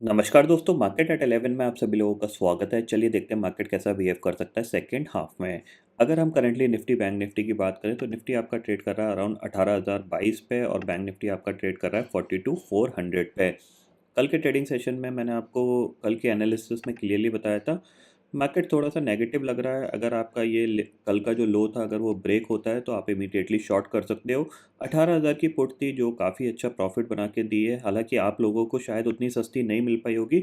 नमस्कार दोस्तों, market at 11 में आप सभी लोगों का स्वागत है। चलिए देखते हैं मार्केट कैसा बिहेव कर सकता है सेकंड हाफ में। अगर हम करंटली निफ्टी बैंक निफ्टी की बात करें तो निफ्टी आपका ट्रेड कर रहा है अराउंड 18,022 पे और बैंक निफ्टी आपका ट्रेड कर रहा है 42,400 पे। कल के ट्रेडिंग सेशन में मैंने आपको कल के एनालिसिस में क्लियरली बताया था मार्केट थोड़ा सा नेगेटिव लग रहा है। अगर आपका ये कल का जो लो था अगर वो ब्रेक होता है तो आप इमीडिएटली शॉर्ट कर सकते हो। 18,000 की पुट थी जो काफ़ी अच्छा प्रॉफिट बना के दी है। हालांकि आप लोगों को शायद उतनी सस्ती नहीं मिल पाई होगी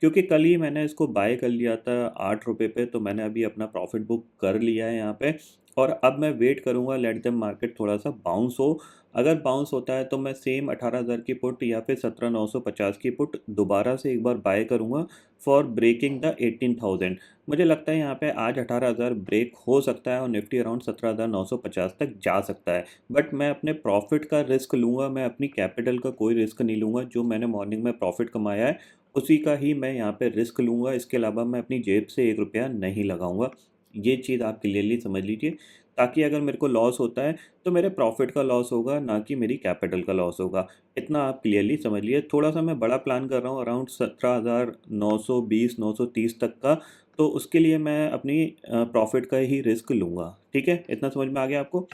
क्योंकि कल ही मैंने इसको बाय कर लिया था 8 रुपये पे, तो मैंने अभी अपना प्रॉफिट बुक कर लिया है यहाँ पे। और अब मैं वेट करूँगा लेट द मार्केट थोड़ा सा बाउंस हो। अगर बाउंस होता है तो मैं सेम 18,000 की पुट या फिर 17,950 की पुट दोबारा से एक बार बाय करूँगा फॉर ब्रेकिंग द 18,000। मुझे लगता है यहाँ पे आज 18,000 ब्रेक हो सकता है और निफ्टी अराउंड 17,950 तक जा सकता है। बट मैं अपने प्रॉफिट का रिस्क लूँगा, मैं अपनी कैपिटल का कोई रिस्क नहीं लूँगा। जो मैंने मॉर्निंग में प्रॉफिट कमाया है उसी का ही मैं यहाँ पे रिस्क लूँगा। इसके अलावा मैं अपनी जेब से 1 रुपया नहीं लगाऊंगा। ये चीज़ आप क्लियरली समझ लीजिए, ताकि अगर मेरे को लॉस होता है तो मेरे प्रॉफिट का लॉस होगा, ना कि मेरी कैपिटल का लॉस होगा। इतना आप क्लियरली समझ लिए। थोड़ा सा मैं बड़ा प्लान कर रहा हूँ अराउंड 17,920 930 तक का, तो उसके लिए मैं अपनी प्रॉफिट का ही रिस्क लूँगा। ठीक है, इतना समझ में आ गया आपको।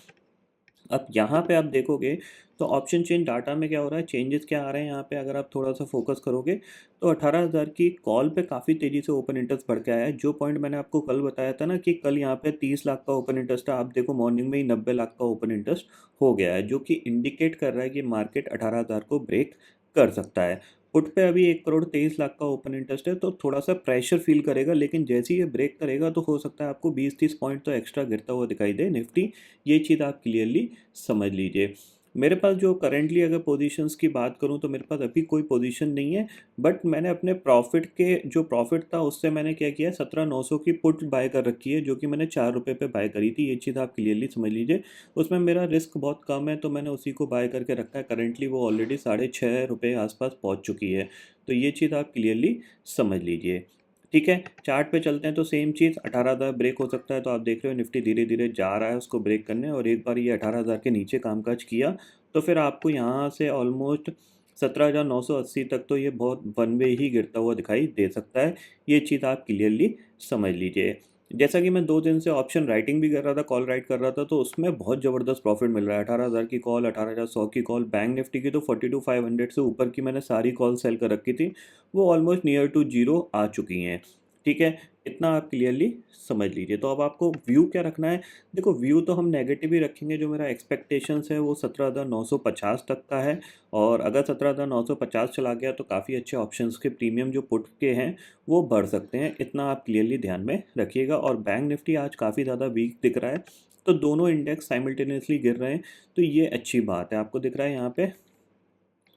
अब यहाँ पे आप देखोगे तो ऑप्शन चेन डाटा में क्या हो रहा है, चेंजेस क्या आ रहे हैं यहाँ पे। अगर आप थोड़ा सा फोकस करोगे तो 18,000 की कॉल पे काफ़ी तेज़ी से ओपन इंटरेस्ट बढ़ के आया है। जो पॉइंट मैंने आपको कल बताया था ना कि कल यहाँ पे 30 लाख का ओपन इंटरेस्ट है, आप देखो मॉर्निंग में ही 90 लाख का ओपन इंटरेस्ट हो गया है, जो कि इंडिकेट कर रहा है कि मार्केट 18,000 को ब्रेक कर सकता है। पुट पे अभी 1,23 लाख का ओपन इंटरेस्ट है तो थोड़ा सा प्रेशर फील करेगा, लेकिन जैसे ही ये ब्रेक करेगा तो हो सकता है आपको 20-30 पॉइंट तो एक्स्ट्रा गिरता हुआ दिखाई दे निफ्टी। ये चीज़ आप क्लियरली समझ लीजिए। मेरे पास जो करंटली अगर पोजीशंस की बात करूं तो मेरे पास अभी कोई पोजीशन नहीं है। बट मैंने अपने प्रॉफिट के जो प्रॉफिट था उससे मैंने क्या किया, 17,900 की पुट बाय कर रखी है, जो कि मैंने 4 रुपये पे बाय करी थी। ये चीज़ आप क्लियरली समझ लीजिए। उसमें मेरा रिस्क बहुत कम है तो मैंने उसी को बाय करके रखा है। करंटली वो ऑलरेडी 6.5 रुपये आसपास पहुंच चुकी है। तो ये चीज़ आप क्लियरली समझ लीजिए। ठीक है, चार्ट पे चलते हैं तो सेम चीज़ 18,000 ब्रेक हो सकता है। तो आप देख रहे हो निफ्टी धीरे धीरे जा रहा है उसको ब्रेक करने, और एक बार ये 18,000 के नीचे कामकाज किया तो फिर आपको यहाँ से ऑलमोस्ट 17,980 तक तो ये बहुत वन वे ही गिरता हुआ दिखाई दे सकता है। ये चीज़ आप क्लियरली समझ लीजिए। जैसा कि मैं 2 दिन से ऑप्शन राइटिंग भी कर रहा था, कॉल राइट कर रहा था, तो उसमें बहुत ज़बरदस्त प्रॉफिट मिल रहा है। 18,000 की कॉल, 18,100 की कॉल, बैंक निफ्टी की तो 42,500 से ऊपर की मैंने सारी कॉल सेल कर रखी थी। वो ऑलमोस्ट नियर टू जीरो आ चुकी हैं। ठीक है, इतना आप क्लियरली समझ लीजिए। तो अब आपको व्यू क्या रखना है। देखो, व्यू तो हम नेगेटिव ही रखेंगे। जो मेरा एक्सपेक्टेशंस है वो 17,950 तक का है। और अगर 17,950 चला गया तो काफ़ी अच्छे ऑप्शंस के प्रीमियम जो पुट के हैं वो बढ़ सकते हैं। इतना आप क्लियरली ध्यान में रखिएगा। और बैंक निफ्टी आज काफ़ी ज़्यादा वीक दिख रहा है, तो दोनों इंडेक्स साइमल्टेनियसली गिर रहे हैं, तो ये अच्छी बात है। आपको दिख रहा है यहाँ पे।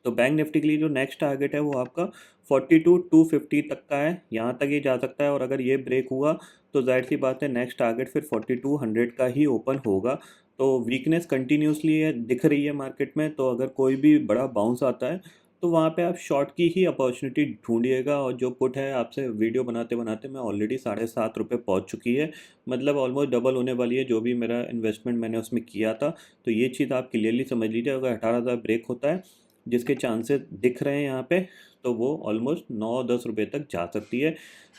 तो बैंक निफ्टी के लिए जो नेक्स्ट टारगेट है वो आपका 42,250 तक का है। यहाँ तक ये जा सकता है, और अगर ये ब्रेक हुआ तो जाहिर सी बात है नेक्स्ट टारगेट फिर 4200 का ही ओपन होगा। तो वीकनेस कंटिन्यूसली है दिख रही है मार्केट में। तो अगर कोई भी बड़ा बाउंस आता है तो वहाँ पे आप शॉर्ट की ही अपॉर्चुनिटी ढूंढिएगा। और जो पुट है, आपसे वीडियो बनाते बनाते मैं ऑलरेडी 7.5 रुपये पहुँच चुकी है। मतलब ऑलमोस्ट डबल होने वाली है जो भी मेरा इन्वेस्टमेंट मैंने उसमें किया था। तो ये चीज़ आप क्लियरली समझ लीजिए। अगर 18,000 ब्रेक होता है, जिसके चांसेस दिख रहे हैं यहाँ पे, तो वो ऑलमोस्ट 9-10 रुपये तक जा सकती है।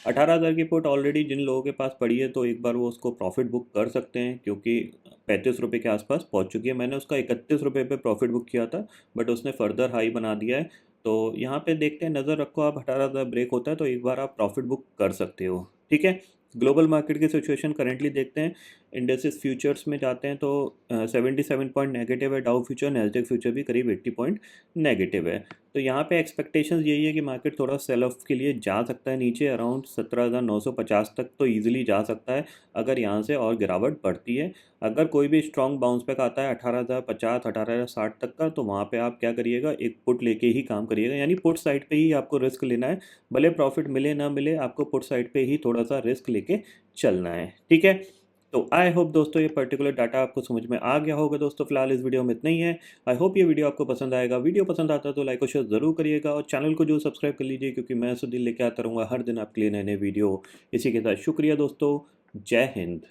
18,000 की पुट ऑलरेडी जिन लोगों के पास पड़ी है तो एक बार वो उसको प्रॉफिट बुक कर सकते हैं, क्योंकि 35 रुपये के आसपास पहुँच चुकी है। मैंने उसका 31 रुपये पे प्रॉफिट बुक किया था, बट उसने फर्दर हाई बना दिया है। तो यहाँ पे देखते हैं, नज़र रखो आप। 18,000 ब्रेक होता है तो एक बार आप प्रॉफिट बुक कर सकते हो। ठीक है, ग्लोबल मार्केट की सिचुएशन करेंटली देखते हैं। इंडेसिस फ्यूचर्स में जाते हैं तो 77 पॉइंट नेगेटिव है डाउ फ्यूचर, नैस्डैक फ्यूचर भी करीब 80 पॉइंट नेगेटिव है। तो यहाँ पे एक्सपेक्टेशंस यही है कि मार्केट थोड़ा सेल ऑफ के लिए जा सकता है नीचे, अराउंड 17,950 तक तो ईजिली जा सकता है अगर यहाँ से और गिरावट बढ़ती है। अगर कोई भी स्ट्रॉन्ग बाउंस बैक आता है 18,050 18,060 तक का, तो वहाँ पे आप क्या करिएगा, एक पुट लेके ही काम करिएगा। यानी पुट साइड पे ही आपको रिस्क लेना है। भले प्रॉफिट मिले ना मिले, आपको पुट साइड पे ही थोड़ा सा रिस्क लेके चलना है। ठीक है, तो आई होप दोस्तों ये पर्टिकुलर डाटा आपको समझ में आ गया होगा। दोस्तों फिलहाल इस वीडियो में इतना ही है। आई होप ये वीडियो आपको पसंद आएगा। वीडियो पसंद आता है तो लाइक और शेयर जरूर करिएगा, और चैनल को जो सब्सक्राइब कर लीजिए, क्योंकि मैं सुधीर लेके आता रहूँगा हर दिन आपके लिए नए नए वीडियो। इसी के साथ शुक्रिया दोस्तों, जय हिंद।